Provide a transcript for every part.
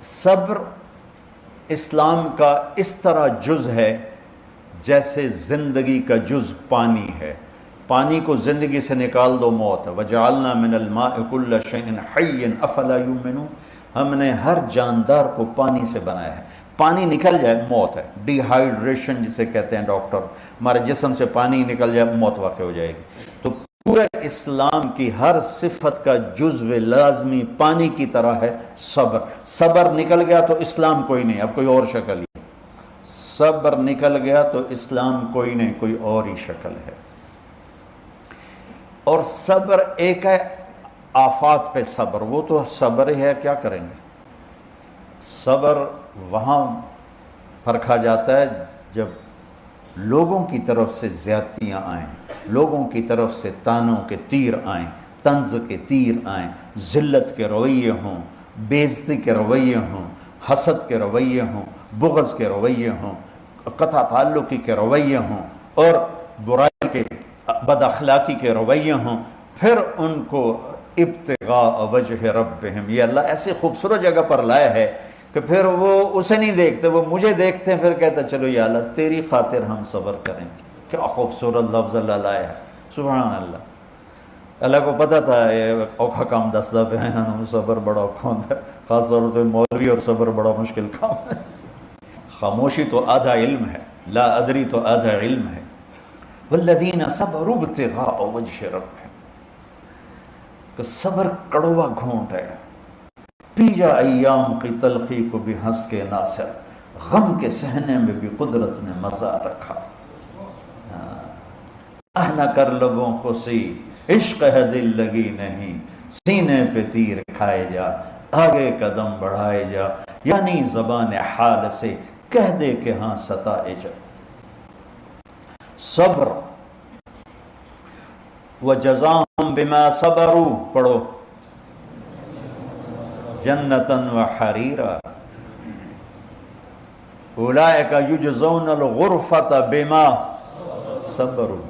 صبر اسلام کا اس طرح جز ہے جیسے زندگی کا جز پانی ہے. پانی کو زندگی سے نکال دو موت ہے. وَجَعَلْنَا مِنَ الْمَاءِ كُلَّ شَيْءٍ حَيٍّ أَفَلَا يُؤْمِنُونَ. ہم نے ہر جاندار کو پانی سے بنایا ہے. پانی نکل جائے موت ہے. ڈی ہائیڈریشن جسے کہتے ہیں ڈاکٹر, ہمارے جسم سے پانی نکل جائے موت واقع ہو جائے گی. تو پورے اسلام کی ہر صفت کا جزو لازمی پانی کی طرح ہے صبر. صبر نکل گیا تو اسلام کوئی نہیں, اب کوئی اور شکل ہی. صبر نکل گیا تو اسلام کوئی نہیں, کوئی اور ہی شکل ہے. اور صبر ایک ہے آفات پہ صبر, وہ تو صبر ہے, کیا کریں گے. صبر وہاں پرکھا جاتا ہے جب لوگوں کی طرف سے زیادتیاں آئیں, لوگوں کی طرف سے تانوں کے تیر آئیں, طنز کے تیر آئیں, ذلت کے رویے ہوں, بےعزتی کے رویے ہوں, حسد کے رویے ہوں, بغض کے رویے ہوں, قطع تعلقی کے رویے ہوں, اور برائی کے بد اخلاقی کے رویے ہوں. پھر ان کو ابتغاء وجہ ربہم, یہ اللہ ایسی خوبصورت جگہ پر لایا ہے کہ پھر وہ اسے نہیں دیکھتے, وہ مجھے دیکھتے ہیں. پھر کہتا چلو یا اللہ تیری خاطر ہم صبر کریں گے. کیا خوبصورت لفظ اللہ لایا ہے, سبحان اللہ. اللہ کو پتہ تھا یہ اوکھا کام دستا پہ ہیں, صبر بڑا اوکھا ہوتا ہے, خاص طور پہ مولوی, اور صبر بڑا مشکل کام ہے. خاموشی تو آدھا علم ہے, لا ادری تو آدھا علم ہے. والذین صبروا ابتغاء وجہ ربہم, کہ صبر کڑوا گھونٹ ہے. پی جا ایام کی تلخی کو بھی ہنس کے ناصر, غم کے سہنے میں بھی قدرت نے مزہ رکھا. نہ کر لبوں کو سی, عشق ہے دل لگی نہیں, سینے پہ تیر کھائے جا, آگے قدم بڑھائے جا, یعنی زبان حال سے کہہ دے کہ ہاں ستائے جا. صبر وجزاہم بما صبروا, پڑھو, جنتاً وحریرا, اولئک یجزون الغرفۃ بما صبروا.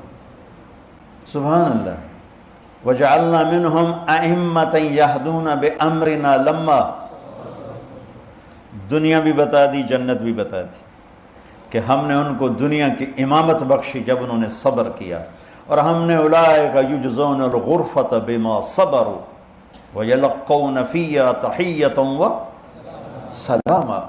سبحان اللہ. وجعلنا منہم ائمۃ یہدون بامرنا لما, دنیا بھی بتا دی, جنت بھی بتا دی کہ ہم نے ان کو دنیا کی امامت بخشی جب انہوں نے صبر کیا. اور ہم نے اولئک یجزون الغرفۃ بما صبروا ویلقون فیہا تحیۃ وسلاما,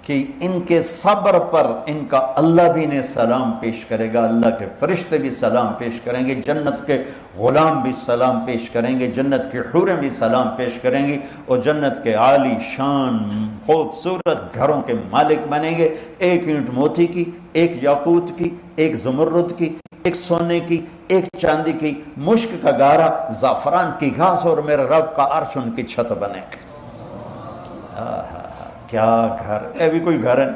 کہ ان کے صبر پر ان کا اللہ بھی نے سلام پیش کرے گا, اللہ کے فرشتے بھی سلام پیش کریں گے, جنت کے غلام بھی سلام پیش کریں گے, جنت کی حوریں بھی سلام پیش کریں گی, اور جنت کے عالی شان خوبصورت گھروں کے مالک بنیں گے. ایک اینٹ موتی کی, ایک یاقوت کی, ایک زمرد کی, ایک سونے کی, ایک چاندی کی, مشک کا گارا, زعفران کی گھاس, اور میرے رب کا عرش ان کی چھت بنے گا. کیا گھر, اے بھی کوئی گھر ہے,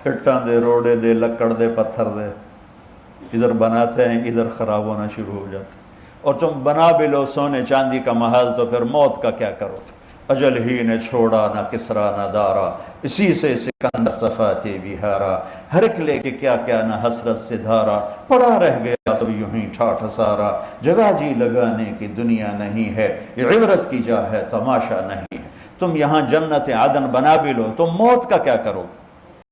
اٹھاں دے, روڑے دے, لکڑ دے, پتھر دے, ادھر بناتے ہیں ادھر خراب ہونا شروع ہو جاتے ہیں. اور تم بنا بھی لو سونے چاندی کا محل تو پھر موت کا کیا کرو گے. اجل ہی نے چھوڑا نہ کسرا نہ دارا, اسی سے سکندر صفاتی بھی ہارا, ہر ایک لے کے کیا کیا نہ حسرت سے دھارا, پڑا رہ گیا سب یوں ہی ٹھاٹھ سارا, جگہ جی لگانے کی دنیا نہیں ہے, یہ عبرت کی جا ہے تماشا نہیں ہے. تم یہاں جنت عدن بنا بھی لو, تم موت کا کیا کرو گے.